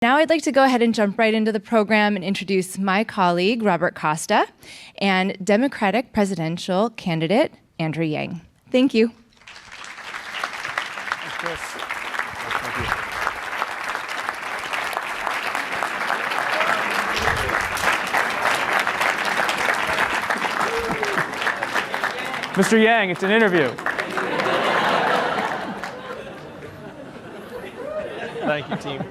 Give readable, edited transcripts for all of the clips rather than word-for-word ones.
Now I'd like to go ahead and jump right into the program and introduce my colleague, Robert Costa, and Democratic presidential candidate, Andrew Yang. Thank you. Thanks, Chris. Mr. Yang, it's an interview. Thank you, team.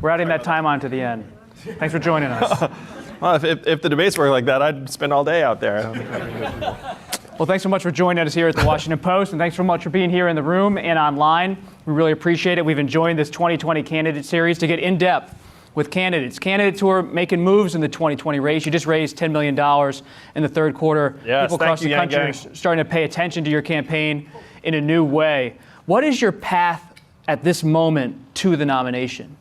We're adding that time on to the end. Thanks for joining us. Well, if the debates were like that, I'd spend all day out there. Well, thanks so much for joining us here at the Washington Post, and thanks so much for being here in the room and online. We really appreciate it. We've enjoyed this 2020 candidate series to get in depth with candidates who are making moves in the 2020 race. You just raised $10 million in the third quarter. Yes, people across the country are starting to pay attention to your campaign in a new way. What is your path at this moment to the nomination?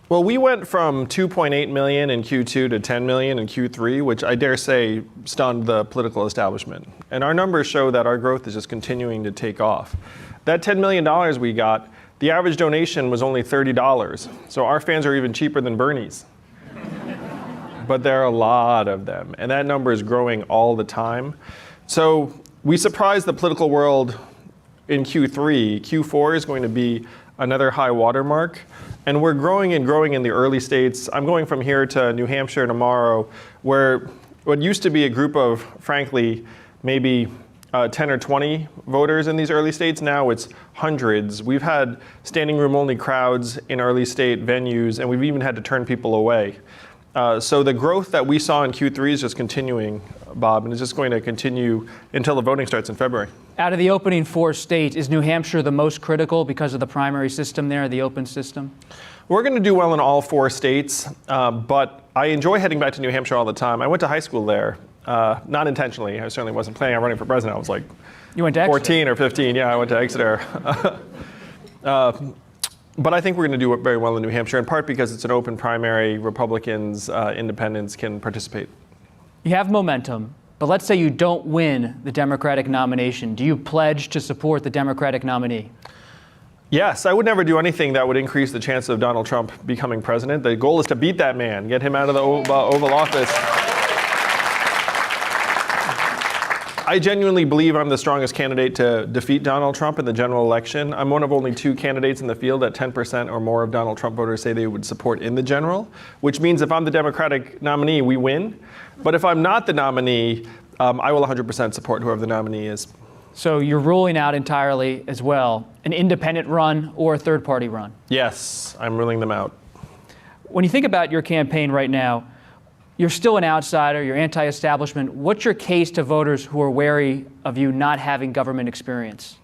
Well, we went from 2.8 million in Q2 to 10 million in Q3, which I dare say stunned the political establishment. And our numbers show that our growth is just continuing to take off. That $10 million we got, the average donation was only $30. So our fans are even cheaper than Bernie's. But there are a lot of them, and that number is growing all the time. So we surprised the political world in Q3. Q4 is going to be another high watermark. And we're growing and growing in the early states. I'm going from here to New Hampshire tomorrow, where what used to be a group of, frankly, maybe 10 or 20 voters in these early states, now it's hundreds. We've had standing room only crowds in early state venues, and we've even had to turn people away. So the growth that we saw in Q3 is just continuing, Bob, and it's just going to continue until the voting starts in February. Out of the opening 4 states, is New Hampshire the most critical because of the primary system there, the open system? We're going to do well in all 4 states, but I enjoy heading back to New Hampshire all the time. I went to high school there, not intentionally. I certainly wasn't planning on running for president. I was like you went to 14 or 15. Yeah, I went to Exeter. But I think we're going to do very well in New Hampshire, in part because it's an open primary. Republicans, independents can participate. You have momentum, but let's say you don't win the Democratic nomination. Do you pledge to support the Democratic nominee? Yes, I would never do anything that would increase the chance of Donald Trump becoming president. The goal is to beat that man, get him out of the Oval Office. I genuinely believe I'm the strongest candidate to defeat Donald Trump in the general election. I'm one of only 2 candidates in the field that 10% or more of Donald Trump voters say they would support in the general, which means if I'm the Democratic nominee, we win. But if I'm not the nominee, I will 100% support whoever the nominee is. So you're ruling out entirely as well an independent run or a third-party run? Yes, I'm ruling them out. When you think about your campaign right now, you're still an outsider, you're anti-establishment. What's your case to voters who are wary of you not having government experience?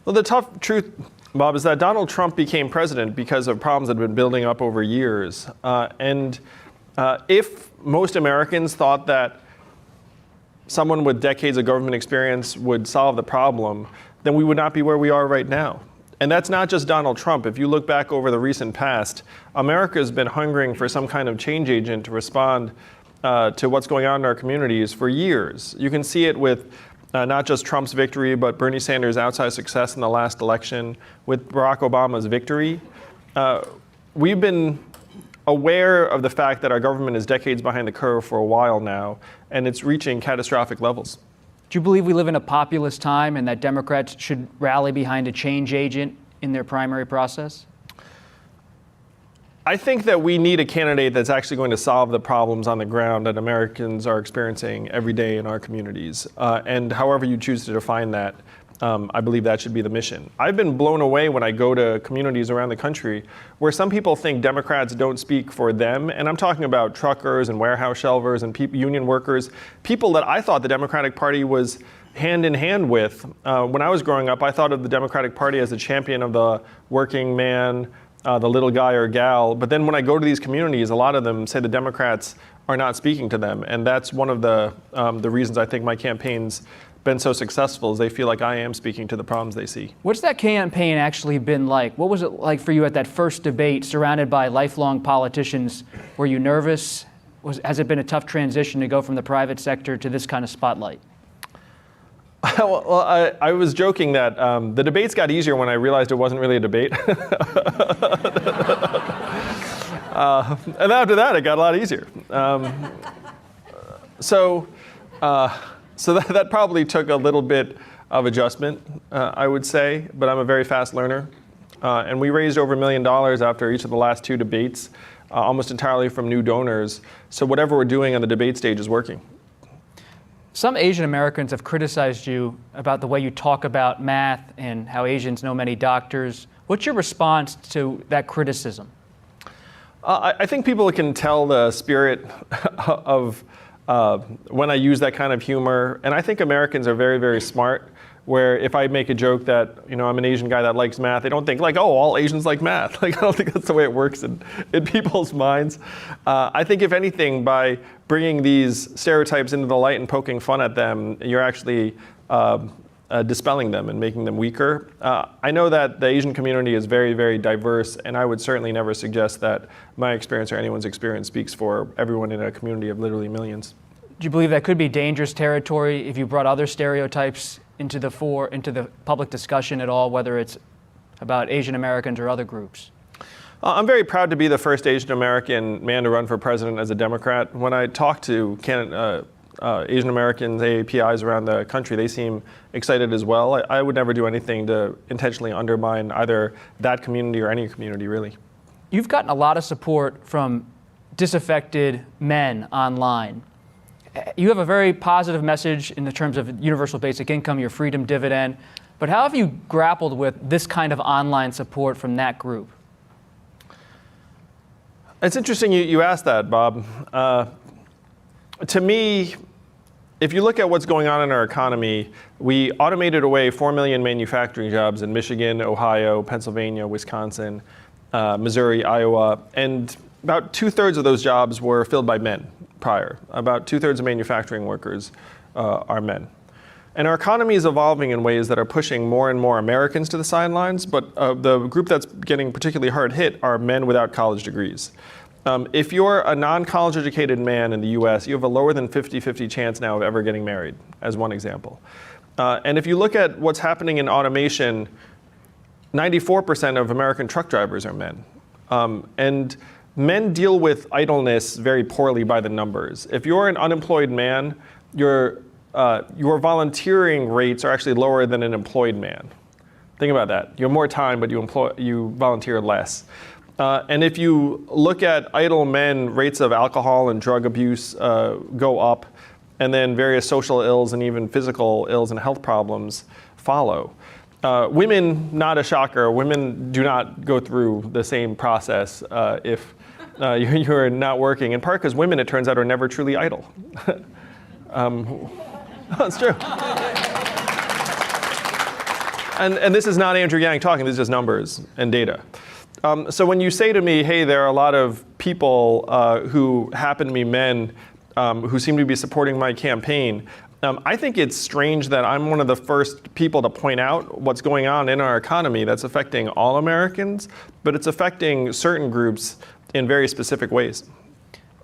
Well, the tough truth, Bob, is that Donald Trump became president because of problems that have been building up over years. If most Americans thought that someone with decades of government experience would solve the problem, then we would not be where we are right now. And that's not just Donald Trump. If you look back over the recent past, America has been hungering for some kind of change agent to respond to what's going on in our communities for years. You can see it with not just Trump's victory, but Bernie Sanders' outsized success in the last election, with Barack Obama's victory. We've been aware of the fact that our government is decades behind the curve for a while now, and it's reaching catastrophic levels. Do you believe we live in a populist time and that Democrats should rally behind a change agent in their primary process? I think that we need a candidate that's actually going to solve the problems on the ground that Americans are experiencing every day in our communities. And however you choose to define that, I believe that should be the mission. I've been blown away when I go to communities around the country where some people think Democrats don't speak for them. And I'm talking about truckers and warehouse shelvers and union workers, people that I thought the Democratic Party was hand in hand with. When I was growing up, I thought of the Democratic Party as a champion of the working man, the little guy or gal. But then when I go to these communities, a lot of them say the Democrats are not speaking to them. And that's one of the reasons I think my campaign's been so successful, is they feel like I am speaking to the problems they see. What's that campaign actually been like? What was it like for you at that first debate surrounded by lifelong politicians? Were you nervous? Has it been a tough transition to go from the private sector to this kind of spotlight? I was joking that the debates got easier when I realized it wasn't really a debate. And after that, it got a lot easier. So that probably took a little bit of adjustment, I would say, but I'm a very fast learner. And we raised over $1 million after each of the last 2 debates, almost entirely from new donors. So whatever we're doing on the debate stage is working. Some Asian Americans have criticized you about the way you talk about math and how Asians know many doctors. What's your response to that criticism? I think people can tell the spirit of when I use that kind of humor. And I think Americans are very, very smart, where if I make a joke that, I'm an Asian guy that likes math, they don't think like, oh, all Asians like math. Like, I don't think that's the way it works in people's minds. I think if anything, by bringing these stereotypes into the light and poking fun at them, you're actually dispelling them and making them weaker. I know that the Asian community is very, very diverse, and I would certainly never suggest that my experience or anyone's experience speaks for everyone in a community of literally millions. Do you believe that could be dangerous territory if you brought other stereotypes into the public discussion at all, whether it's about Asian Americans or other groups? I'm very proud to be the first Asian American man to run for president as a Democrat. When I talk to Asian Americans, AAPIs around the country, they seem excited as well. I would never do anything to intentionally undermine either that community or any community, really. You've gotten a lot of support from disaffected men online. You have a very positive message in the terms of universal basic income, your freedom dividend, but how have you grappled with this kind of online support from that group? It's interesting you asked that, Bob. To me, if you look at what's going on in our economy, we automated away 4 million manufacturing jobs in Michigan, Ohio, Pennsylvania, Wisconsin, Missouri, Iowa, and about 2/3 of those jobs were filled by men prior. About 2/3 of manufacturing workers are men. And our economy is evolving in ways that are pushing more and more Americans to the sidelines, but the group that's getting particularly hard hit are men without college degrees. If you're a non-college educated man in the US, you have a lower than 50-50 chance now of ever getting married, as one example. And if you look at what's happening in automation, 94% of American truck drivers are men. And men deal with idleness very poorly by the numbers. If you're an unemployed man, your volunteering rates are actually lower than an employed man. Think about that. You have more time, but you volunteer less. And if you look at idle men, rates of alcohol and drug abuse go up, and then various social ills and even physical ills and health problems follow. Women, not a shocker, women do not go through the same process if you're not working, in part because women, it turns out, are never truly idle. That's true. And this is not Andrew Yang talking, this is just numbers and data. So when you say to me, hey, there are a lot of people who happen to be men who seem to be supporting my campaign, I think it's strange that I'm one of the first people to point out what's going on in our economy that's affecting all Americans, but it's affecting certain groups in very specific ways.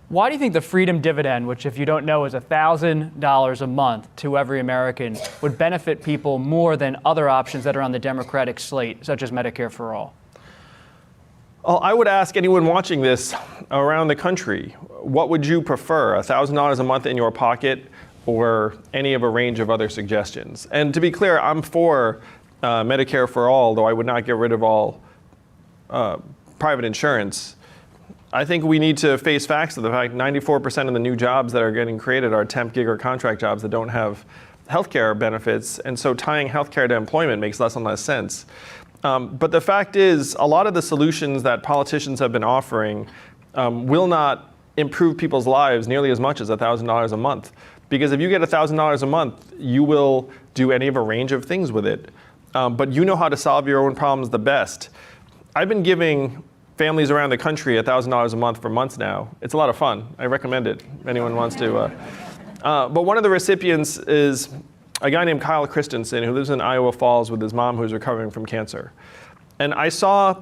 Why do you think the freedom dividend, which if you don't know is $1,000 a month to every American, would benefit people more than other options that are on the Democratic slate, such as Medicare for All? Well, I would ask anyone watching this around the country, what would you prefer, $1,000 a month in your pocket or any of a range of other suggestions? And to be clear, I'm for Medicare for all, though I would not get rid of all private insurance. I think we need to face facts of the fact 94% of the new jobs that are getting created are temp, gig, or contract jobs that don't have healthcare benefits, and so tying healthcare to employment makes less and less sense. But the fact is, a lot of the solutions that politicians have been offering will not improve people's lives nearly as much as $1,000 a month. Because if you get $1,000 a month, you will do any of a range of things with it. But you know how to solve your own problems the best. I've been giving families around the country $1,000 a month for months now. It's a lot of fun. I recommend it if anyone wants to. But one of the recipients is a guy named Kyle Christensen who lives in Iowa Falls with his mom who's recovering from cancer. And I saw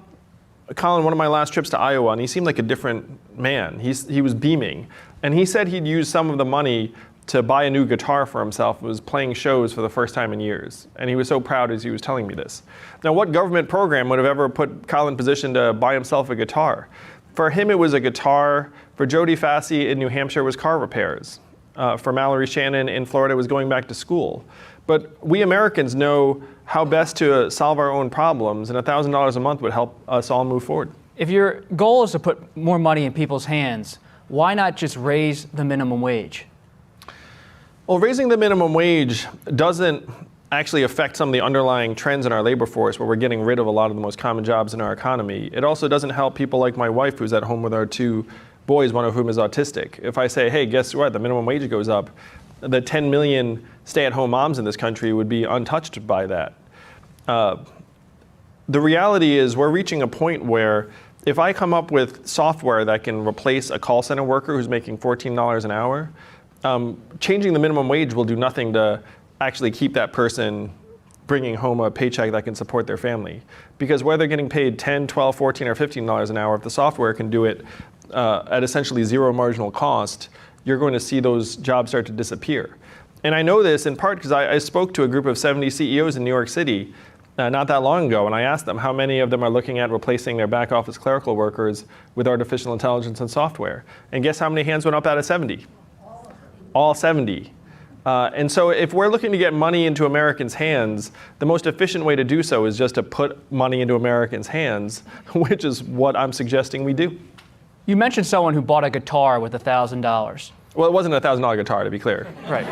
Kyle on one of my last trips to Iowa, and he seemed like a different man. He was beaming. And he said he'd use some of the money to buy a new guitar for himself was playing shows for the first time in years. And he was so proud as he was telling me this. Now, what government program would have ever put Kyle in position to buy himself a guitar? For him, it was a guitar. For Jody Fassey in New Hampshire, it was car repairs. For Mallory Shannon in Florida, it was going back to school. But we Americans know how best to solve our own problems, and $1,000 a month would help us all move forward. If your goal is to put more money in people's hands, why not just raise the minimum wage? Well, raising the minimum wage doesn't actually affect some of the underlying trends in our labor force, where we're getting rid of a lot of the most common jobs in our economy. It also doesn't help people like my wife, who's at home with our 2 boys, one of whom is autistic. If I say, hey, guess what, the minimum wage goes up, the 10 million stay-at-home moms in this country would be untouched by that. The reality is we're reaching a point where if I come up with software that can replace a call center worker who's making $14 an hour, changing the minimum wage will do nothing to actually keep that person bringing home a paycheck that can support their family. Because whether they're getting paid $10, $12, $14, or $15 an hour, if the software can do it at essentially zero marginal cost, you're going to see those jobs start to disappear. And I know this in part because I spoke to a group of 70 CEOs in New York City not that long ago, and I asked them how many of them are looking at replacing their back office clerical workers with artificial intelligence and software. And guess how many hands went up out of 70? All 70. And so if we're looking to get money into Americans' hands, the most efficient way to do so is just to put money into Americans' hands, which is what I'm suggesting we do. You mentioned someone who bought a guitar with $1,000. Well, it wasn't a $1,000 guitar, to be clear. Right.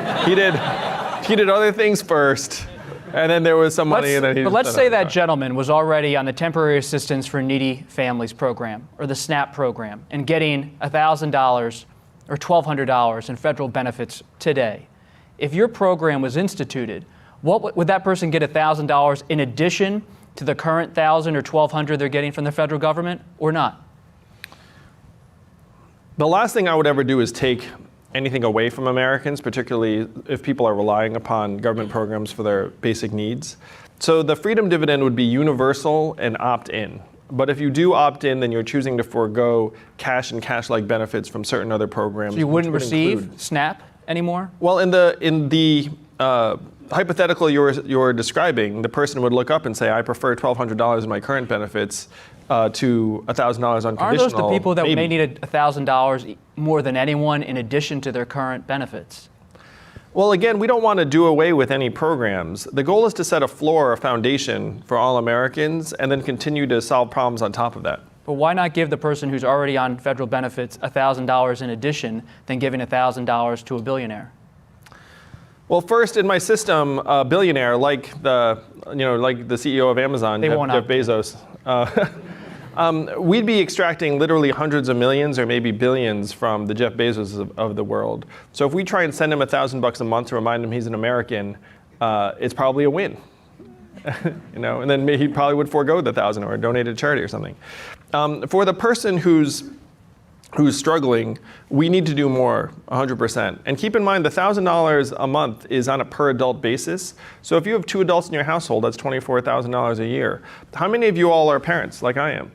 He did other things first, and then there was some money, and then he. But let's say that gentleman was already on the Temporary Assistance for Needy Families program, or the SNAP program, and getting $1,000 or $1,200 in federal benefits today. If your program was instituted, would that person get $1,000 in addition to the current $1,000 or $1,200 they're getting from the federal government, or not? The last thing I would ever do is take anything away from Americans, particularly if people are relying upon government programs for their basic needs. So the freedom dividend would be universal and opt-in. But if you do opt in, then you're choosing to forego cash and cash-like benefits from certain other programs. So you wouldn't receive SNAP anymore? Well, in the hypothetical you're describing, the person would look up and say, I prefer $1,200 in my current benefits to $1,000 unconditional. Are those the people that Maybe. may need $1,000 more than anyone in addition to their current benefits? Well, again, we don't want to do away with any programs. The goal is to set a floor, a foundation for all Americans, and then continue to solve problems on top of that. But why not give the person who's already on federal benefits $1,000 in addition than giving $1,000 to a billionaire? Well, first, in my system, a billionaire like the CEO of Amazon, Jeff Bezos, we'd be extracting literally hundreds of millions or maybe billions from the Jeff Bezos of the world. So if we try and send him $1,000 a month to remind him he's an American, it's probably a win. And then he probably would forego the $1,000 or donate it to charity or something. For the person who's struggling, we need to do more, 100%. And keep in mind, the $1,000 a month is on a per adult basis. So if you have 2 adults in your household, that's $24,000 a year. How many of you all are parents, like I am?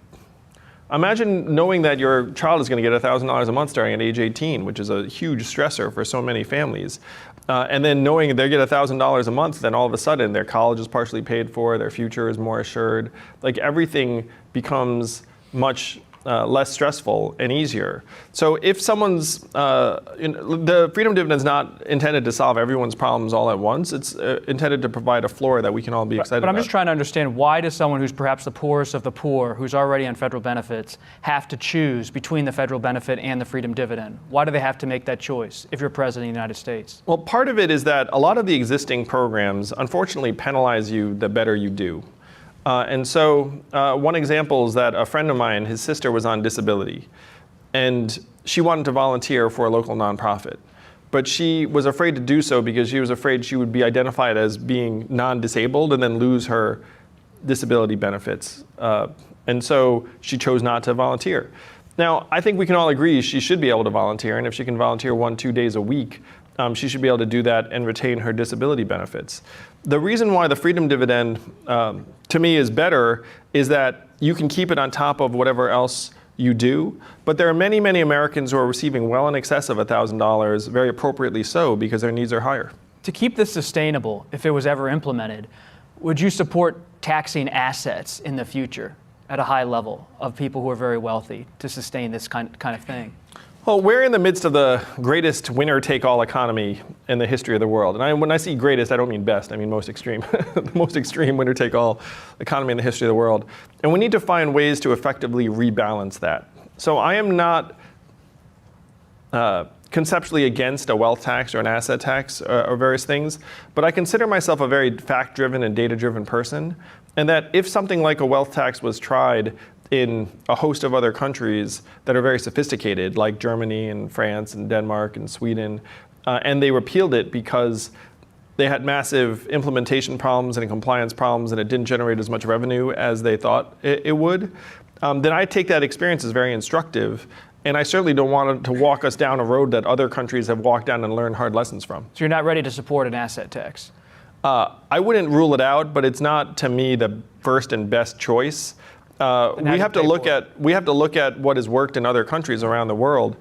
Imagine knowing that your child is going to get $1,000 a month starting at age 18, which is a huge stressor for so many families. And then knowing they get $1,000 a month, then all of a sudden their college is partially paid for, their future is more assured. Like everything becomes much less stressful and easier. So if someone's, the freedom dividend is not intended to solve everyone's problems all at once. It's intended to provide a floor that we can all be excited about. But I'm just trying to understand, why does someone who's perhaps the poorest of the poor, who's already on federal benefits, have to choose between the federal benefit and the freedom dividend? Why do they have to make that choice if you're president of the United States? Well, part of it is that a lot of the existing programs unfortunately penalize you the better you do. And so one example is that a friend of mine, his sister was on disability, and she wanted to volunteer for a local nonprofit. But she was afraid to do so because she was afraid she would be identified as being non-disabled and then lose her disability benefits. And so she chose not to volunteer. Now, I think we can all agree she should be able to volunteer, and if she can volunteer 1-2 days a week, she should be able to do that and retain her disability benefits. The reason why the freedom dividend, to me, is better is that you can keep it on top of whatever else you do. But there are many, many Americans who are receiving well in excess of $1,000, very appropriately so, because their needs are higher. To keep this sustainable, if it was ever implemented, would you support taxing assets in the future at a high level of people who are very wealthy to sustain this kind of thing? Well, we're in the midst of the greatest winner-take-all economy in the history of the world. And when I say greatest, I don't mean best, I mean most extreme. The most extreme winner-take-all economy in the history of the world. And we need to find ways to effectively rebalance that. So I am not conceptually against a wealth tax or an asset tax or various things, but I consider myself a very fact-driven and data-driven person. And that if something like a wealth tax was tried in a host of other countries that are very sophisticated, like Germany and France and Denmark and Sweden, and they repealed it because they had massive implementation problems and compliance problems and it didn't generate as much revenue as they thought it would, then I take that experience as very instructive. And I certainly don't want to walk us down a road that other countries have walked down and learned hard lessons from. So you're not ready to support an asset tax? I wouldn't rule it out, but it's not, to me, the first and best choice. We have to look at what has worked in other countries around the world,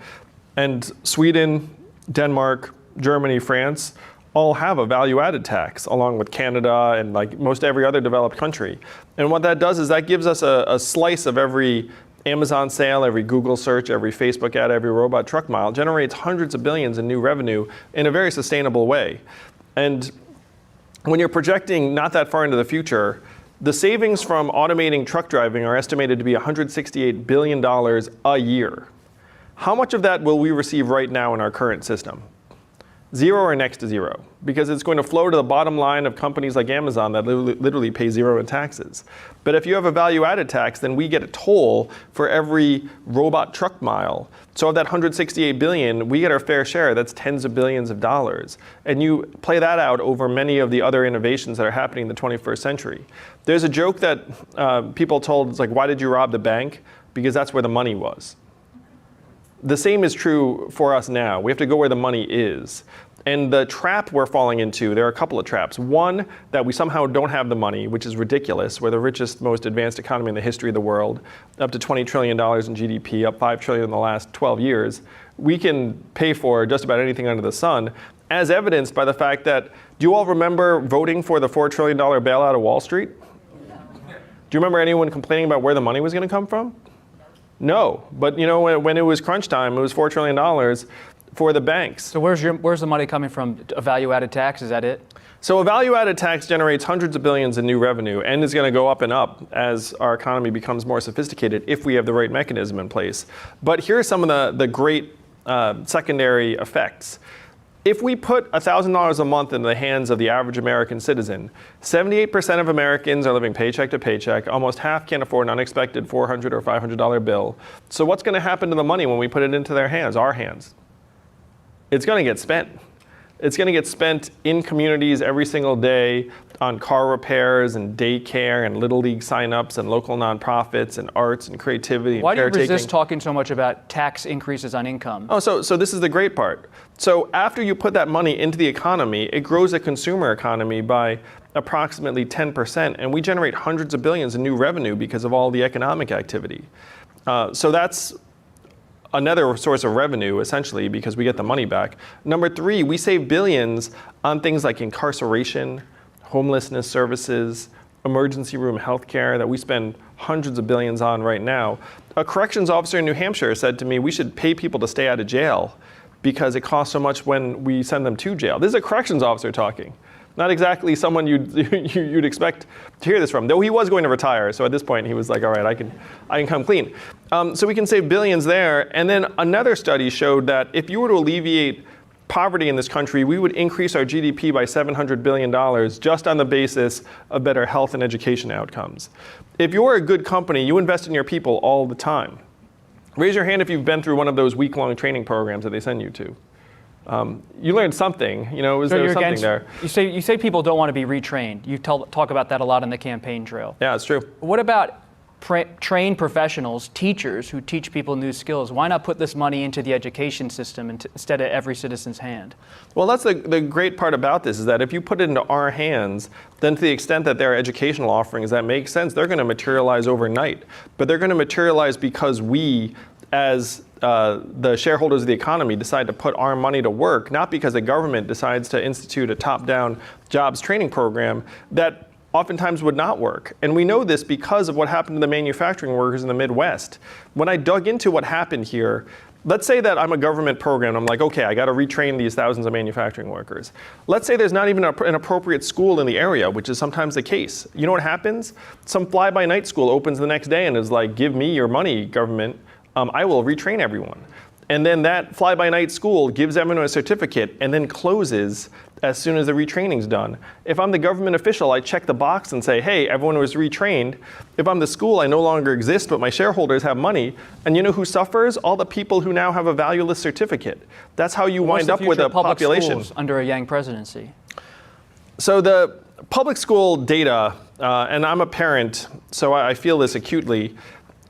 and Sweden, Denmark, Germany, France all have a value-added tax, along with Canada and like most every other developed country. And what that does is that gives us a slice of every Amazon sale, every Google search, every Facebook ad, every robot truck mile, generates hundreds of billions in new revenue in a very sustainable way. And when you're projecting not that far into the future, the savings from automating truck driving are estimated to be $168 billion a year. How much of that will we receive right now in our current system? Zero or next to zero, because it's going to flow to the bottom line of companies like Amazon that literally pay zero in taxes. But if you have a value-added tax, then we get a toll for every robot truck mile. So of that $168 billion, we get our fair share. That's tens of billions of dollars. And you play that out over many of the other innovations that are happening in the 21st century. There's a joke that people told, it's like, why did you rob the bank? Because that's where the money was. The same is true for us now. We have to go where the money is. And the trap we're falling into, there are a couple of traps. One, that we somehow don't have the money, which is ridiculous. We're the richest, most advanced economy in the history of the world, up to $20 trillion in GDP, up $5 trillion in the last 12 years. We can pay for just about anything under the sun, as evidenced by the fact that, do you all remember voting for the $4 trillion bailout of Wall Street? Do you remember anyone complaining about where the money was going to come from? No, but you know, when it was crunch time, it was $4 trillion for the banks. So where's the money coming from? A value-added tax, is that it? So a value-added tax generates hundreds of billions in new revenue and is going to go up and up as our economy becomes more sophisticated if we have the right mechanism in place. But here are some of the great secondary effects. If we put $1,000 a month in the hands of the average American citizen, 78% of Americans are living paycheck to paycheck. Almost half can't afford an unexpected $400 or $500 bill. So what's going to happen to the money when we put it into their hands, our hands? It's going to get spent. It's going to get spent in communities every single day on car repairs and daycare and Little League signups and local nonprofits and arts and creativity and Why do you caretaking. resist talking so much about tax increases on income? Oh, so this is the great part. So after you put that money into the economy, it grows a consumer economy by approximately 10%, and we generate hundreds of billions in new revenue because of all the economic activity. So that's another source of revenue, essentially, because we get the money back. Number three, we save billions on things like incarceration, homelessness services, emergency room healthcare that we spend hundreds of billions on right now. A corrections officer in New Hampshire said to me, we should pay people to stay out of jail because it costs so much when we send them to jail. This is a corrections officer talking. Not exactly someone you'd expect to hear this from, though he was going to retire. So at this point, he was like, all right, I can come clean. So we can save billions there. And then another study showed that if you were to alleviate poverty in this country, we would increase our GDP by $700 billion just on the basis of better health and education outcomes. If you're a good company, you invest in your people all the time. Raise your hand if you've been through one of those week-long training programs that they send you to. You learned something, there was something there. You say people don't want to be retrained. You talk about that a lot on the campaign trail. Yeah, it's true. What about train professionals, teachers who teach people new skills. Why not put this money into the education system instead of every citizen's hand? Well, that's the great part about this, is that if you put it into our hands, then to the extent that there are educational offerings that make sense, they're going to materialize overnight. But they're going to materialize because we, as the shareholders of the economy, decide to put our money to work, not because the government decides to institute a top-down jobs training program that oftentimes would not work. And we know this because of what happened to the manufacturing workers in the Midwest. When I dug into what happened here, let's say that I'm a government program. I'm like, okay, I got to retrain these thousands of manufacturing workers. Let's say there's not even an appropriate school in the area, which is sometimes the case. You know what happens? Some fly-by-night school opens the next day and is like, give me your money, government. I will retrain everyone. And then that fly-by-night school gives everyone a certificate and then closes as soon as the retraining's done. If I'm the government official, I check the box and say, hey, everyone was retrained. If I'm the school, I no longer exist, but my shareholders have money. And you know who suffers? All the people who now have a valueless certificate. That's how you wind up with a population. Schools under a Yang presidency? So the public school data, and I'm a parent, so I feel this acutely.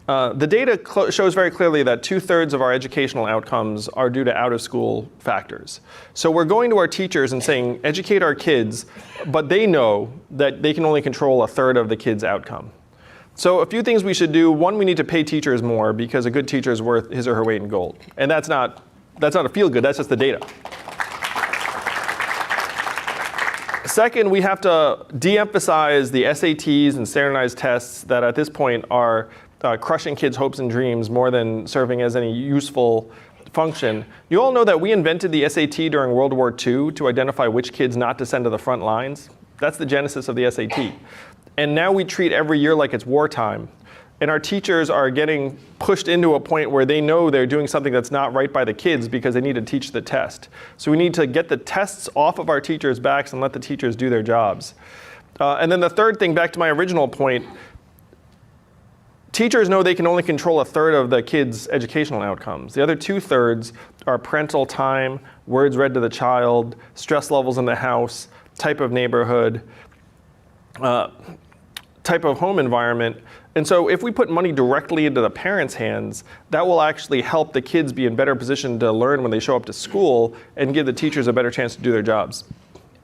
The data shows very clearly that 2/3 of our educational outcomes are due to out-of-school factors. So we're going to our teachers and saying, educate our kids, but they know that they can only control 1/3 of the kids' outcome. So a few things we should do. One, we need to pay teachers more because a good teacher is worth his or her weight in gold. And that's not a feel-good, that's just the data. Second, we have to de-emphasize the SATs and standardized tests that at this point are crushing kids' hopes and dreams more than serving as any useful function. You all know that we invented the SAT during World War II to identify which kids not to send to the front lines. That's the genesis of the SAT. And now we treat every year like it's wartime. And our teachers are getting pushed into a point where they know they're doing something that's not right by the kids because they need to teach the test. So we need to get the tests off of our teachers' backs and let the teachers do their jobs. And then the third thing, back to my original point, teachers know they can only control 1/3 of the kids' educational outcomes. The other 2/3 are parental time, words read to the child, stress levels in the house, type of neighborhood, type of home environment. And so if we put money directly into the parents' hands, that will actually help the kids be in better position to learn when they show up to school and give the teachers a better chance to do their jobs.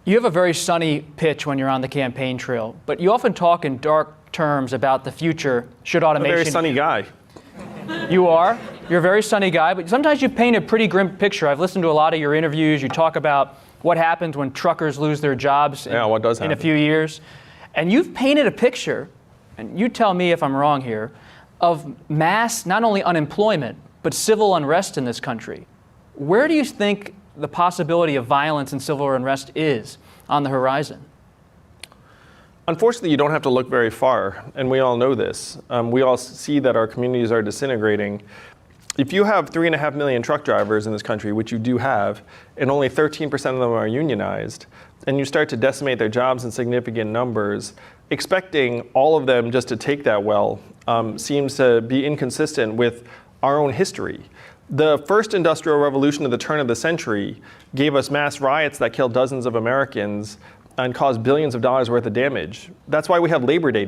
You have a very sunny pitch when you're on the campaign trail, but you often talk in dark terms about the future. Should automation... I'm a very sunny guy. You are. You're a very sunny guy, but sometimes you paint a pretty grim picture. I've listened to a lot of your interviews. You talk about what happens when truckers lose their jobs in a few years. And you've painted a picture, and you tell me if I'm wrong here, of mass, not only unemployment, but civil unrest in this country. Where do you think the possibility of violence and civil unrest is on the horizon? Unfortunately, you don't have to look very far, and we all know this. We all see that our communities are disintegrating. If you have 3.5 million truck drivers in this country, which you do have, and only 13% of them are unionized, and you start to decimate their jobs in significant numbers, expecting all of them just to take that well seems to be inconsistent with our own history. The first industrial revolution at the turn of the century gave us mass riots that killed dozens of Americans and caused billions of dollars worth of damage. That's why we have Labor Day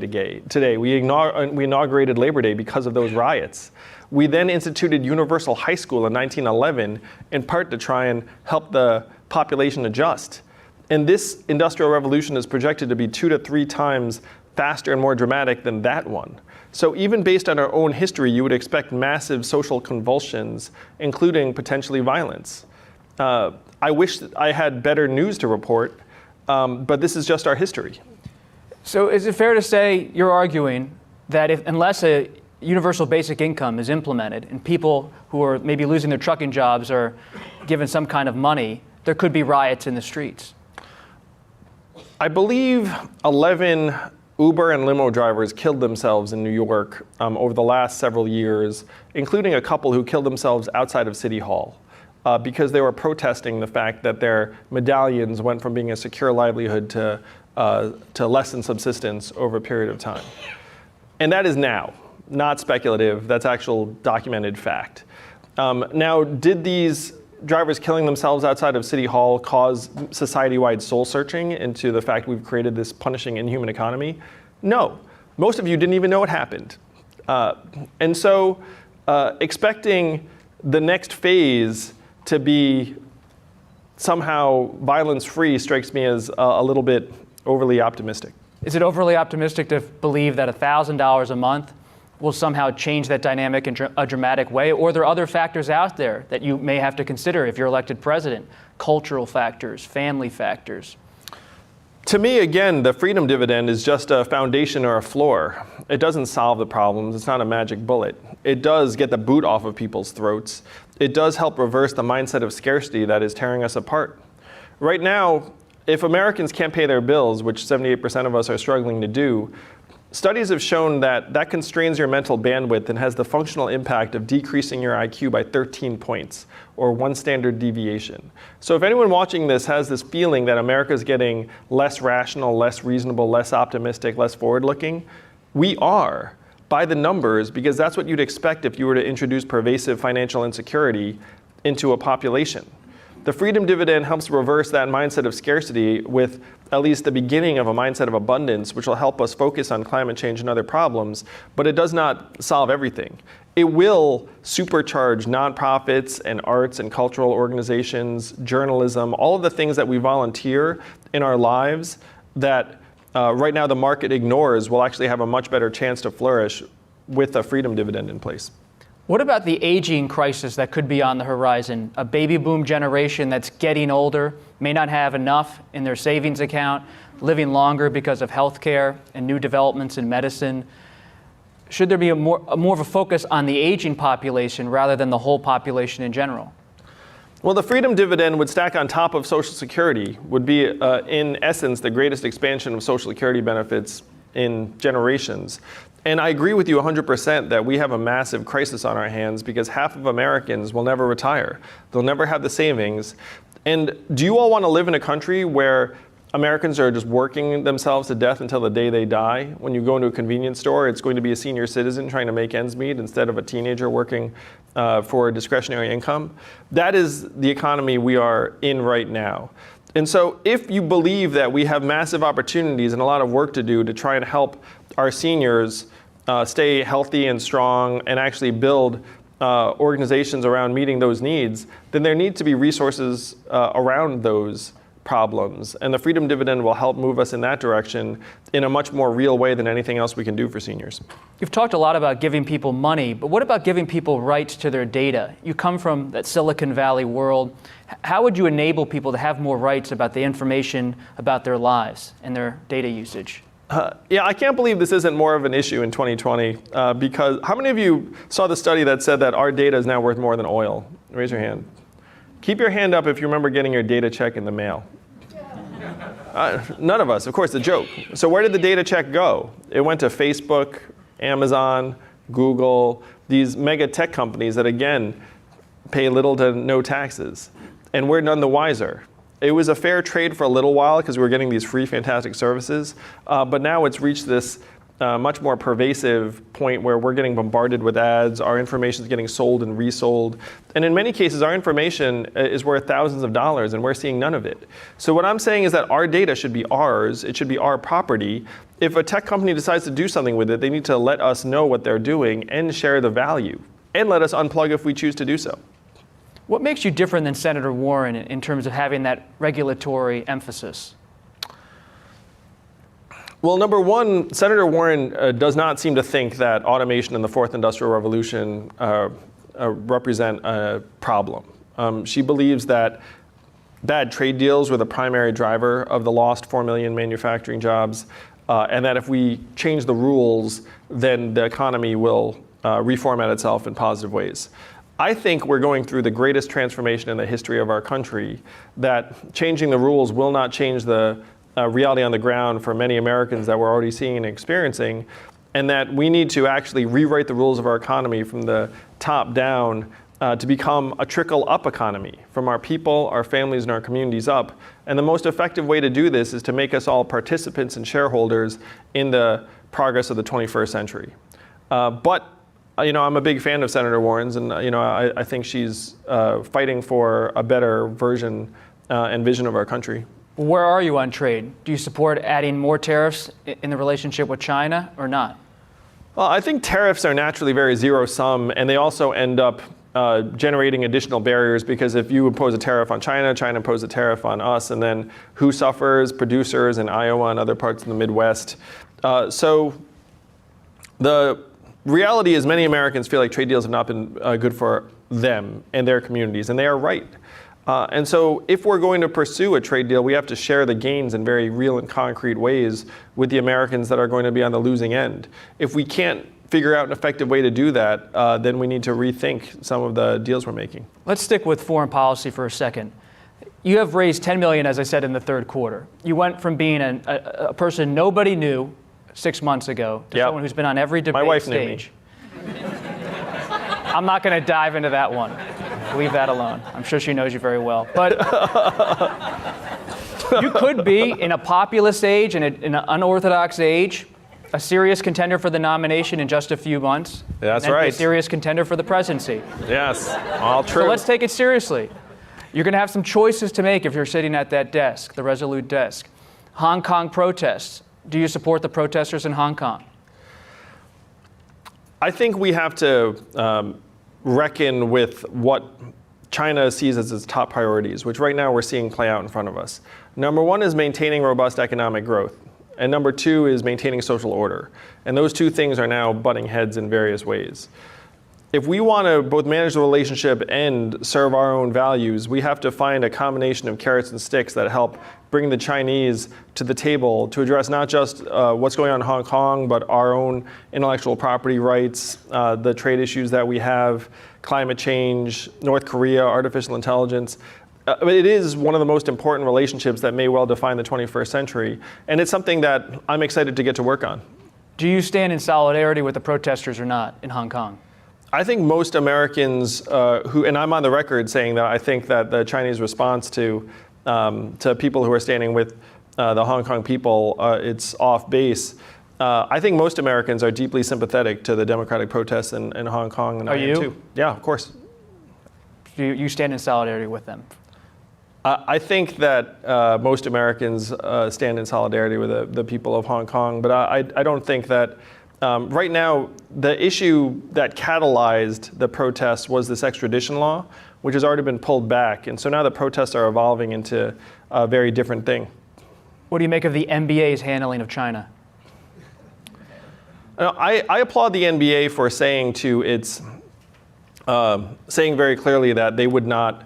today. We inaugurated Labor Day because of those riots. We then instituted universal high school in 1911, in part to try and help the population adjust. And this industrial revolution is projected to be 2 to 3 times faster and more dramatic than that one. So even based on our own history, you would expect massive social convulsions, including potentially violence. I wish that I had better news to report, but this is just our history. So is it fair to say you're arguing that unless a universal basic income is implemented and people who are maybe losing their trucking jobs are given some kind of money, there could be riots in the streets? I believe 11 Uber and limo drivers killed themselves in New York over the last several years, including a couple who killed themselves outside of City Hall because they were protesting the fact that their medallions went from being a secure livelihood to less than subsistence over a period of time. And that is now, not speculative. That's actual documented fact. Now, did these drivers killing themselves outside of City Hall cause society-wide soul searching into the fact we've created this punishing, inhuman economy? No. Most of you didn't even know it happened. And so expecting the next phase to be somehow violence-free strikes me as a little bit overly optimistic. Is it overly optimistic to believe that $1,000 a month will somehow change that dynamic in a dramatic way? Or are there other factors out there that you may have to consider if you're elected president? Cultural factors, family factors? To me, again, the freedom dividend is just a foundation or a floor. It doesn't solve the problems. It's not a magic bullet. It does get the boot off of people's throats. It does help reverse the mindset of scarcity that is tearing us apart. Right now, if Americans can't pay their bills, which 78% of us are struggling to do, studies have shown that that constrains your mental bandwidth and has the functional impact of decreasing your IQ by 13 points, or 1 standard deviation. So if anyone watching this has this feeling that America is getting less rational, less reasonable, less optimistic, less forward-looking, we are, by the numbers, because that's what you'd expect if you were to introduce pervasive financial insecurity into a population. The freedom dividend helps reverse that mindset of scarcity with at least the beginning of a mindset of abundance, which will help us focus on climate change and other problems, but it does not solve everything. It will supercharge nonprofits and arts and cultural organizations, journalism, all of the things that we volunteer in our lives that right now the market ignores will actually have a much better chance to flourish with a freedom dividend in place. What about the aging crisis that could be on the horizon? A baby boom generation that's getting older, may not have enough in their savings account, living longer because of healthcare and new developments in medicine. Should there be more of a focus on the aging population rather than the whole population in general? Well, the freedom dividend would stack on top of Social Security, would be in essence the greatest expansion of Social Security benefits in generations. And I agree with you 100% that we have a massive crisis on our hands because half of Americans will never retire. They'll never have the savings. And do you all want to live in a country where Americans are just working themselves to death until the day they die? When you go into a convenience store, it's going to be a senior citizen trying to make ends meet instead of a teenager working for a discretionary income. That is the economy we are in right now. And so if you believe that we have massive opportunities and a lot of work to do to try and help our seniors stay healthy and strong and actually build organizations around meeting those needs, then there need to be resources around those problems. And the freedom dividend will help move us in that direction in a much more real way than anything else we can do for seniors. You've talked a lot about giving people money, but what about giving people rights to their data? You come from that Silicon Valley world. How would you enable people to have more rights about the information about their lives and their data usage? Yeah, I can't believe this isn't more of an issue in 2020 because how many of you saw the study that said that our data is now worth more than oil? Raise your hand. Keep your hand up if you remember getting your data check in the mail. None of us, of course, a joke. So where did the data check go? It went to Facebook, Amazon, Google, these mega tech companies that, again, pay little to no taxes. And we're none the wiser. It was a fair trade for a little while because we were getting these free, fantastic services. But now it's reached this much more pervasive point where we're getting bombarded with ads. Our information is getting sold and resold. And in many cases, our information is worth thousands of dollars, and we're seeing none of it. So what I'm saying is that our data should be ours. It should be our property. If a tech company decides to do something with it, they need to let us know what they're doing and share the value, and let us unplug if we choose to do so. What makes you different than Senator Warren in terms of having that regulatory emphasis? Well, number one, Senator Warren does not seem to think that automation and the fourth industrial revolution represent a problem. She believes that bad trade deals were the primary driver of the lost 4 million manufacturing jobs, and that if we change the rules, then the economy will reformat itself in positive ways. I think we're going through the greatest transformation in the history of our country, that changing the rules will not change the reality on the ground for many Americans that we're already seeing and experiencing, and that we need to actually rewrite the rules of our economy from the top down to become a trickle-up economy, from our people, our families, and our communities up. And the most effective way to do this is to make us all participants and shareholders in the progress of the 21st century. But I'm a big fan of Senator Warren's, and I think she's fighting for a better version and vision of our country. Where are you on trade? Do you support adding more tariffs in the relationship with China or not? Well, I think tariffs are naturally very zero-sum, and they also end up generating additional barriers, because if you impose a tariff on China, China imposes a tariff on us, and then who suffers? Producers in Iowa and other parts of the Midwest. So the reality is many Americans feel like trade deals have not been good for them and their communities, and they are right. And so if we're going to pursue a trade deal, we have to share the gains in very real and concrete ways with the Americans that are going to be on the losing end. If we can't figure out an effective way to do that, then we need to rethink some of the deals we're making. Let's stick with foreign policy for a second. You have raised $10 million, as I said, in the third quarter. You went from being a person nobody knew 6 months ago to someone who's been on every debate stage. I'm not going to dive into that one. Leave that alone. I'm sure she knows you very well. But you could be, in a populist age, in an unorthodox age, a serious contender for the nomination in just a few months. That's and right. A serious contender for the presidency. Yes, all true. So let's take it seriously. You're going to have some choices to make if you're sitting at that desk, the Resolute desk. Hong Kong protests. Do you support the protesters in Hong Kong? I think we have to reckon with what China sees as its top priorities, which right now we're seeing play out in front of us. Number one is maintaining robust economic growth. And number two is maintaining social order. And those two things are now butting heads in various ways. If we want to both manage the relationship and serve our own values, we have to find a combination of carrots and sticks that help bring the Chinese to the table to address not just what's going on in Hong Kong, but our own intellectual property rights, the trade issues that we have, climate change, North Korea, artificial intelligence. It is one of the most important relationships that may well define the 21st century, and it's something that I'm excited to get to work on. Do you stand in solidarity with the protesters or not in Hong Kong? I think most Americans and I'm on the record saying that I think that the Chinese response to people who are standing with the Hong Kong people, it's off base. I think most Americans are deeply sympathetic to the democratic protests in Hong Kong. And are you? Too. Yeah, of course. Do you stand in solidarity with them? I think that most Americans stand in solidarity with the people of Hong Kong, but I don't think that right now the issue that catalyzed the protests was this extradition law, which has already been pulled back. And so now the protests are evolving into a very different thing. What do you make of the NBA's handling of China? I applaud the NBA for saying saying very clearly that they would not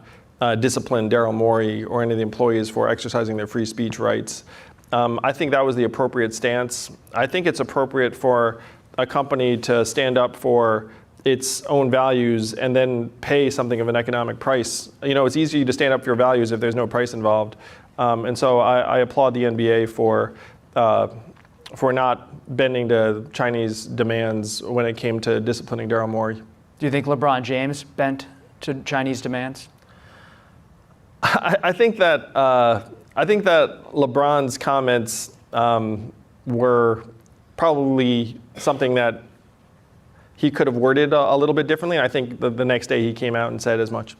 discipline Daryl Morey or any of the employees for exercising their free speech rights. I think that was the appropriate stance. I think it's appropriate for a company to stand up for its own values and then pay something of an economic price. You know, it's easy to stand up for your values if there's no price involved. And so I applaud the NBA for not bending to Chinese demands when it came to disciplining Daryl Morey. Do you think LeBron James bent to Chinese demands? I think that LeBron's comments were probably something that he could have worded a little bit differently. I think the next day he came out and said as much.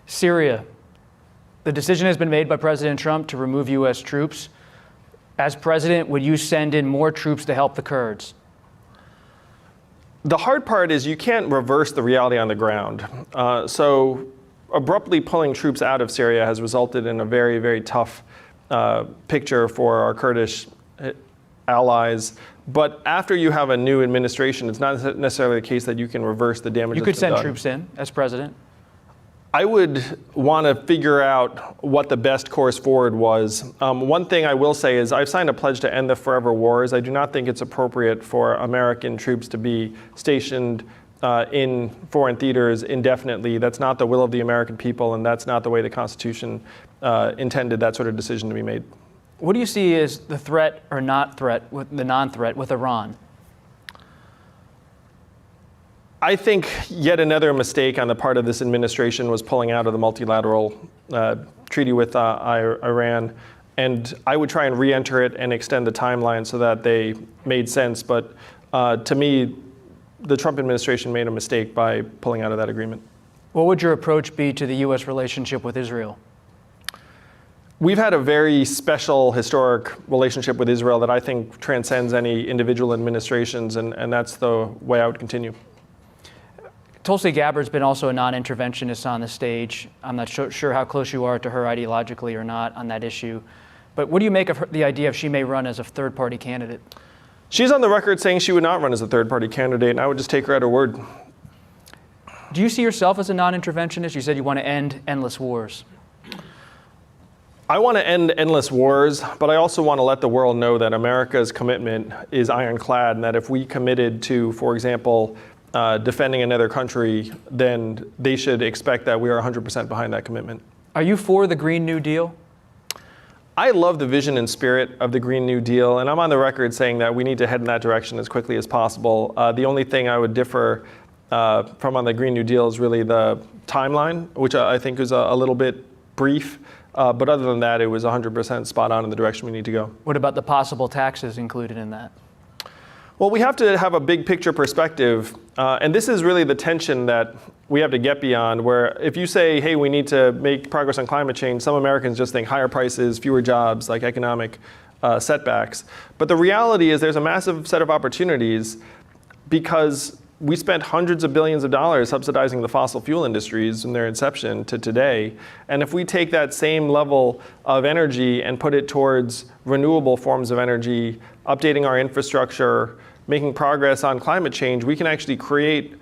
Syria. The decision has been made by President Trump to remove U.S. troops. As president, would you send in more troops to help the Kurds? The hard part is you can't reverse the reality on the ground. So abruptly pulling troops out of Syria has resulted in a very, very tough picture for our Kurdish allies. But after you have a new administration, it's not necessarily the case that you can reverse the damage. You could send troops in as president. I would want to figure out what the best course forward was. One thing I will say is I've signed a pledge to end the forever wars. I do not think it's appropriate for American troops to be stationed in foreign theaters indefinitely. That's not the will of the American people, and that's not the way the Constitution intended that sort of decision to be made. What do you see as the threat or not threat, with the non-threat with Iran? I think yet another mistake on the part of this administration was pulling out of the multilateral treaty with Iran. And I would try and re-enter it and extend the timeline so that they made sense. But to me, the Trump administration made a mistake by pulling out of that agreement. What would your approach be to the U.S. relationship with Israel? We've had a very special historic relationship with Israel that I think transcends any individual administrations, and that's the way I would continue. Tulsi Gabbard's been also a non-interventionist on the stage. I'm not sure how close you are to her ideologically or not on that issue. But what do you make of the idea of she may run as a third-party candidate? She's on the record saying she would not run as a third-party candidate, and I would just take her at her word. Do you see yourself as a non-interventionist? You said you want to end endless wars. I want to end endless wars, but I also want to let the world know that America's commitment is ironclad, and that if we committed to, for example, defending another country, then they should expect that we are 100% behind that commitment. Are you for the Green New Deal? I love the vision and spirit of the Green New Deal, and I'm on the record saying that we need to head in that direction as quickly as possible. The only thing I would differ from on the Green New Deal is really the timeline, which I think is a little bit brief. But other than that, it was 100% spot on in the direction we need to go. What about the possible taxes included in that? Well, we have to have a big picture perspective. And this is really the tension that we have to get beyond, where if you say, hey, we need to make progress on climate change, some Americans just think higher prices, fewer jobs, like economic setbacks. But the reality is there's a massive set of opportunities because we spent hundreds of billions of dollars subsidizing the fossil fuel industries from their inception to today. And if we take that same level of energy and put it towards renewable forms of energy, updating our infrastructure, making progress on climate change, we can actually create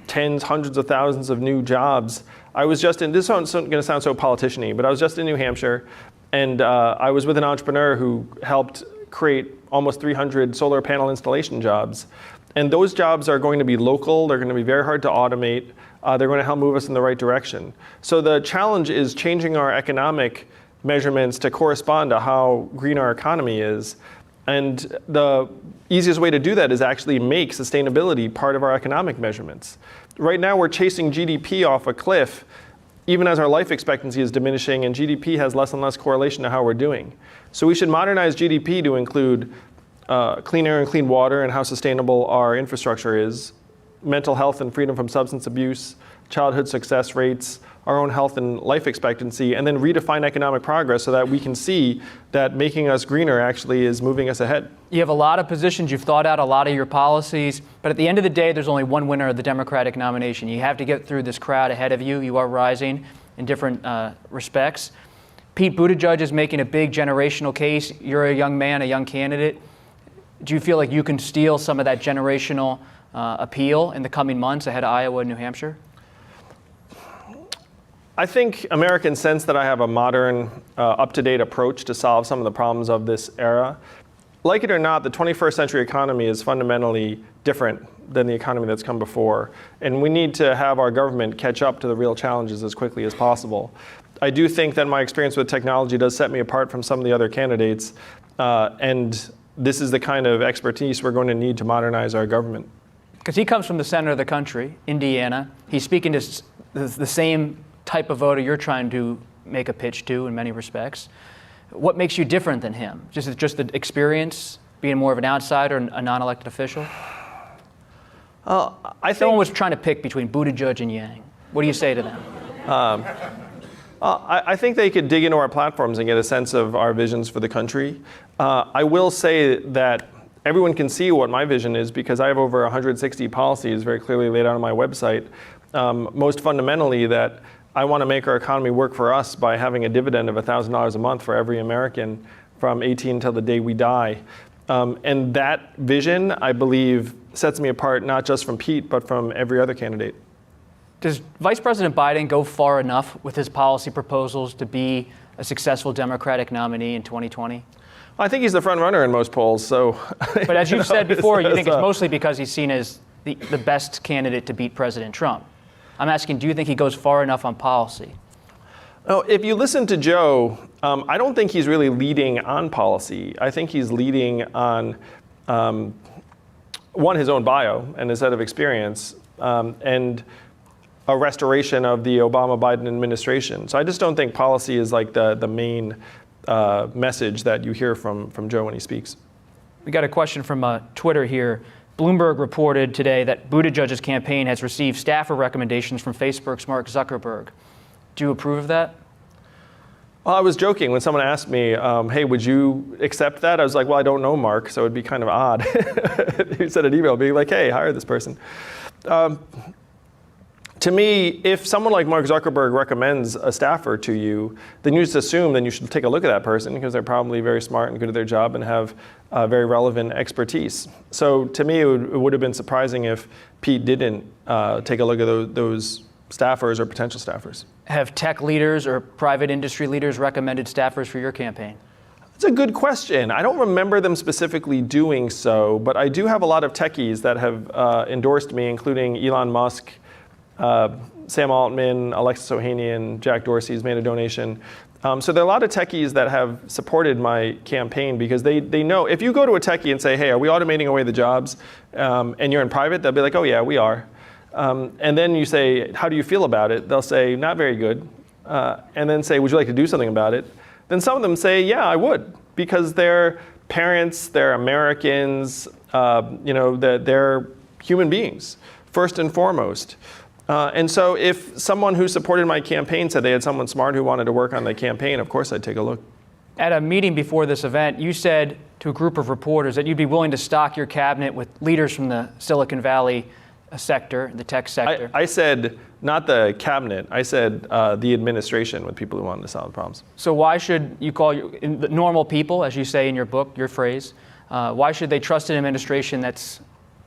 tens, hundreds of thousands of new jobs. I was just in, this is going to sound so politician-y, but I was just in New Hampshire, and I was with an entrepreneur who helped create almost 300 solar panel installation jobs. And those jobs are going to be local, they're going to be very hard to automate, they're going to help move us in the right direction. So the challenge is changing our economic measurements to correspond to how green our economy is. And the easiest way to do that is actually make sustainability part of our economic measurements. Right now we're chasing GDP off a cliff, even as our life expectancy is diminishing and GDP has less and less correlation to how we're doing. So we should modernize GDP to include clean air and clean water and how sustainable our infrastructure is, mental health and freedom from substance abuse, childhood success rates, our own health and life expectancy, and then redefine economic progress so that we can see that making us greener actually is moving us ahead. You have a lot of positions, you've thought out a lot of your policies, but at the end of the day, there's only one winner of the Democratic nomination. You have to get through this crowd ahead of you. You are rising in different respects. Pete Buttigieg is making a big generational case. You're a young man, a young candidate. Do you feel like you can steal some of that generational appeal in the coming months ahead of Iowa and New Hampshire? I think Americans sense that I have a modern, up-to-date approach to solve some of the problems of this era. Like it or not, the 21st century economy is fundamentally different than the economy that's come before. And we need to have our government catch up to the real challenges as quickly as possible. I do think that my experience with technology does set me apart from some of the other candidates. And this is the kind of expertise we're going to need to modernize our government. Because he comes from the center of the country, Indiana. He's speaking to the same type of voter you're trying to make a pitch to in many respects. What makes you different than him? Just the experience, being more of an outsider and a non-elected official? I think someone was trying to pick between Buttigieg and Yang. What do you say to them? I think they could dig into our platforms and get a sense of our visions for the country. I will say that everyone can see what my vision is because I have over 160 policies very clearly laid out on my website. Most fundamentally, that I want to make our economy work for us by having a dividend of $1,000 a month for every American from 18 until the day we die. And that vision, I believe, sets me apart not just from Pete, but from every other candidate. Does Vice President Biden go far enough with his policy proposals to be a successful Democratic nominee in 2020? I think he's the front runner in most polls. So, but as you've said before, you think it's mostly because he's seen as the best candidate to beat President Trump. I'm asking, do you think he goes far enough on policy? Oh, if you listen to Joe, I don't think he's really leading on policy. I think he's leading on, one, his own bio and his set of experience, and a restoration of the Obama-Biden administration. So I just don't think policy is like the main message that you hear from Joe when he speaks. We got a question from Twitter here. Bloomberg reported today that Buttigieg's campaign has received staffer recommendations from Facebook's Mark Zuckerberg. Do you approve of that? Well, I was joking when someone asked me, hey, would you accept that? I was like, well, I don't know Mark, so it'd be kind of odd. He sent an email being like, hey, hire this person. To me, if someone like Mark Zuckerberg recommends a staffer to you, then you just assume then you should take a look at that person because they're probably very smart and good at their job and have very relevant expertise. So to me, it would have been surprising if Pete didn't take a look at those staffers or potential staffers. Have tech leaders or private industry leaders recommended staffers for your campaign? That's a good question. I don't remember them specifically doing so, but I do have a lot of techies that have endorsed me, including Elon Musk, Sam Altman, Alexis Ohanian, Jack Dorsey's made a donation. So there are a lot of techies that have supported my campaign because they know if you go to a techie and say, hey, are we automating away the jobs? And you're in private, they'll be like, oh yeah, we are. And then you say, how do you feel about it? They'll say, not very good. And then say, would you like to do something about it? Then some of them say, yeah, I would, because they're parents, they're Americans, they're human beings, first and foremost. And so if someone who supported my campaign said they had someone smart who wanted to work on the campaign, of course I'd take a look. At a meeting before this event, you said to a group of reporters that you'd be willing to stock your cabinet with leaders from the Silicon Valley sector, the tech sector. I said not the cabinet, I said the administration with people who wanted to solve problems. So why should you call the normal people, as you say in your book, your phrase, why should they trust an administration that's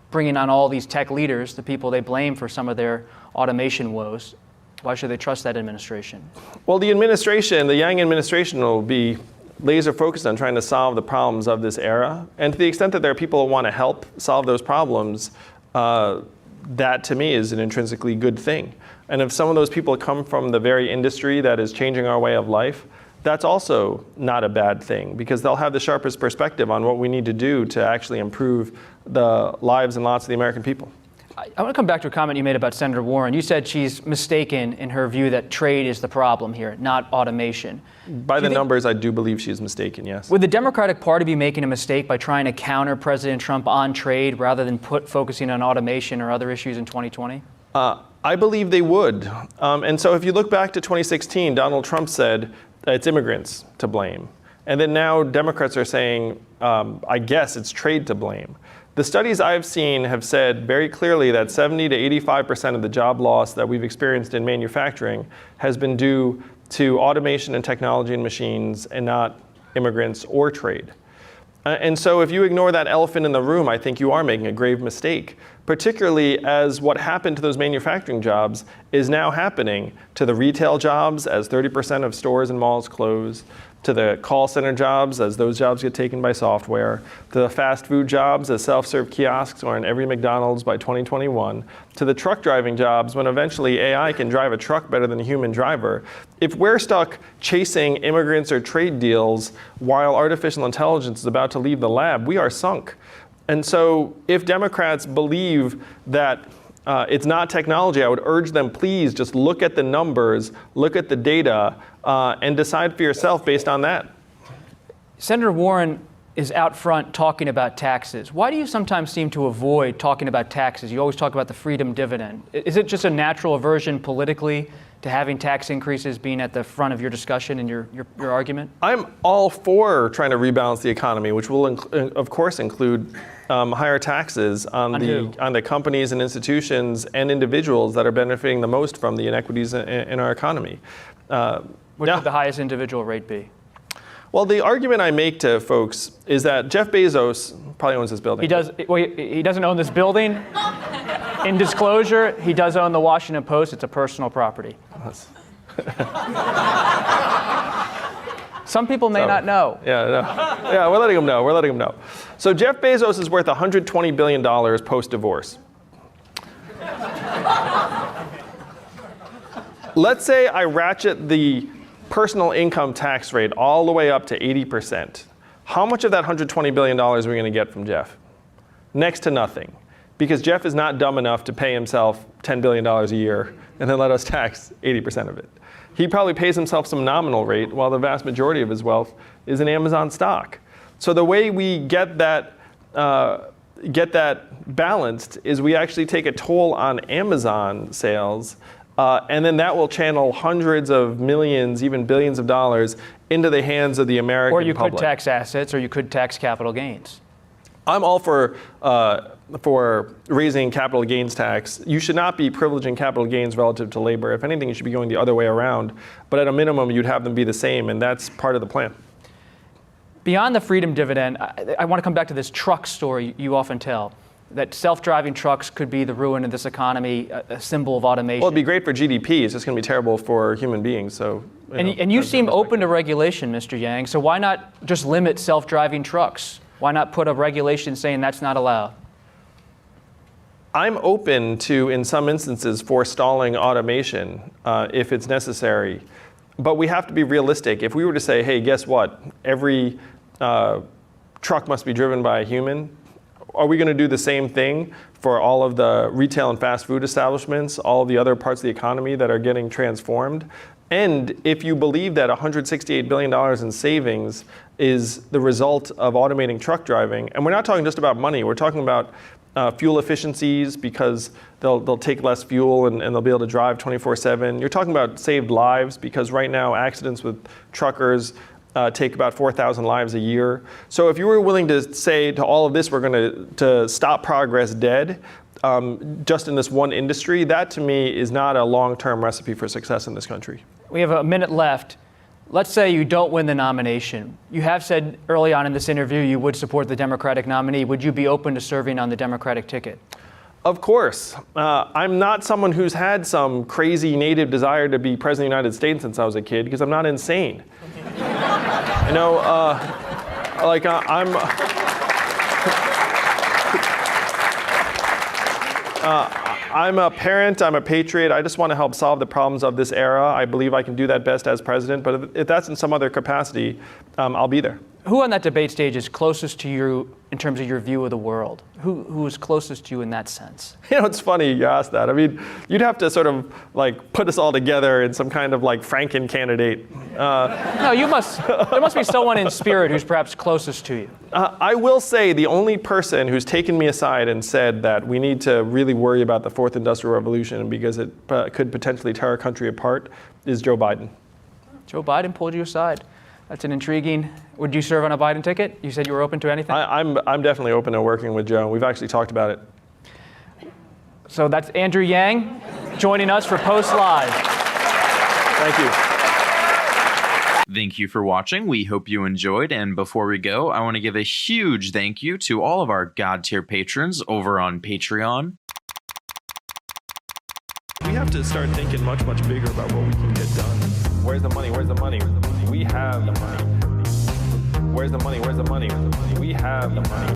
bringing on all these tech leaders, the people they blame for some of their automation woes? Why should they trust that administration? Well, the administration, the Yang administration, will be laser focused on trying to solve the problems of this era. And to the extent that there are people who want to help solve those problems, that to me is an intrinsically good thing. And if some of those people come from the very industry that is changing our way of life, that's also not a bad thing because they'll have the sharpest perspective on what we need to do to actually improve the lives and lots of the American people. I want to come back to a comment you made about Senator Warren. You said she's mistaken in her view that trade is the problem here, not automation. By the numbers, I do believe she's mistaken, yes. Would the Democratic Party be making a mistake by trying to counter President Trump on trade rather than focusing on automation or other issues in 2020? I believe they would. And so if you look back to 2016, Donald Trump said it's immigrants to blame. And then now Democrats are saying, I guess it's trade to blame. The studies I've seen have said very clearly that 70 to 85% of the job loss that we've experienced in manufacturing has been due to automation and technology and machines and not immigrants or trade. And so if you ignore that elephant in the room, I think you are making a grave mistake, particularly as what happened to those manufacturing jobs is now happening to the retail jobs as 30% of stores and malls close, to the call center jobs as those jobs get taken by software, to the fast food jobs as self-serve kiosks are in every McDonald's by 2021, to the truck driving jobs when eventually AI can drive a truck better than a human driver. If we're stuck chasing immigrants or trade deals while artificial intelligence is about to leave the lab, we are sunk. And so if Democrats believe that it's not technology, I would urge them, please just look at the numbers, look at the data, and decide for yourself based on that. Senator Warren is out front talking about taxes. Why do you sometimes seem to avoid talking about taxes? You always talk about the freedom dividend. Is it just a natural aversion politically to having tax increases being at the front of your discussion and your argument? I'm all for trying to rebalance the economy, which will, of course, include higher taxes on the companies and institutions and individuals that are benefiting the most from the inequities in our economy. What would the highest individual rate be? Well, the argument I make to folks is that Jeff Bezos probably owns this building. He does. Well, he doesn't own this building. In disclosure, he does own the Washington Post. It's a personal property. Some people may not know. Yeah, we're letting them know. We're letting them know. So Jeff Bezos is worth $120 billion post-divorce. Let's say I ratchet the personal income tax rate all the way up to 80%. How much of that $120 billion are we going to get from Jeff? Next to nothing. Because Jeff is not dumb enough to pay himself $10 billion a year and then let us tax 80% of it. He probably pays himself some nominal rate while the vast majority of his wealth is in Amazon stock. So the way we get that balanced is we actually take a toll on Amazon sales And then that will channel hundreds of millions, even billions of dollars into the hands of the American Or you public. could tax assets, or you could tax capital gains. I'm all for raising capital gains tax. You should not be privileging capital gains relative to labor. If anything, you should be going the other way around. But at a minimum, you'd have them be the same, and that's part of the plan. Beyond the freedom dividend, I want to come back to this truck story you often tell, that self-driving trucks could be the ruin of this economy, a symbol of automation. Well, it'd be great for GDP. It's just going to be terrible for human beings. So, and you seem open to regulation, Mr. Yang. So why not just limit self-driving trucks? Why not put a regulation saying that's not allowed? I'm open to, in some instances, forestalling automation if it's necessary. But we have to be realistic. If we were to say, hey, guess what? Every truck must be driven by a human. Are we going to do the same thing for all of the retail and fast food establishments, all of the other parts of the economy that are getting transformed? And if you believe that $168 billion in savings is the result of automating truck driving, and we're not talking just about money, we're talking about fuel efficiencies because they'll take less fuel and they'll be able to drive 24/7. You're talking about saved lives because right now accidents with truckers take about 4,000 lives a year. So if you were willing to say to all of this, we're going to stop progress dead, just in this one industry, that to me is not a long-term recipe for success in this country. We have a minute left. Let's say you don't win the nomination. You have said early on in this interview you would support the Democratic nominee. Would you be open to serving on the Democratic ticket? Of course. I'm not someone who's had some crazy native desire to be president of the United States since I was a kid, because I'm not insane. You know, I'm a parent, I'm a patriot. I just want to help solve the problems of this era. I believe I can do that best as president, but if that's in some other capacity, I'll be there. Who on that debate stage is closest to you in terms of your view of the world? Who is closest to you in that sense? You know, it's funny you asked that. I mean, you'd have to sort of like put us all together in some kind of like Franken candidate. No, there must be someone in spirit who's perhaps closest to you. I will say the only person who's taken me aside and said that we need to really worry about the fourth industrial revolution because it could potentially tear our country apart is Joe Biden. Joe Biden pulled you aside. That's an intriguing. Would you serve on a Biden ticket? You said you were open to anything? I'm definitely open to working with Joe. We've actually talked about it. So that's Andrew Yang joining us for Post Live. Thank you. Thank you for watching. We hope you enjoyed. And before we go, I want to give a huge thank you to all of our God tier patrons over on Patreon. We have to start thinking much, much bigger about what we can get done. Where's the money? Where's the money? We have the money. Where's the money? Where's the money? We have the money.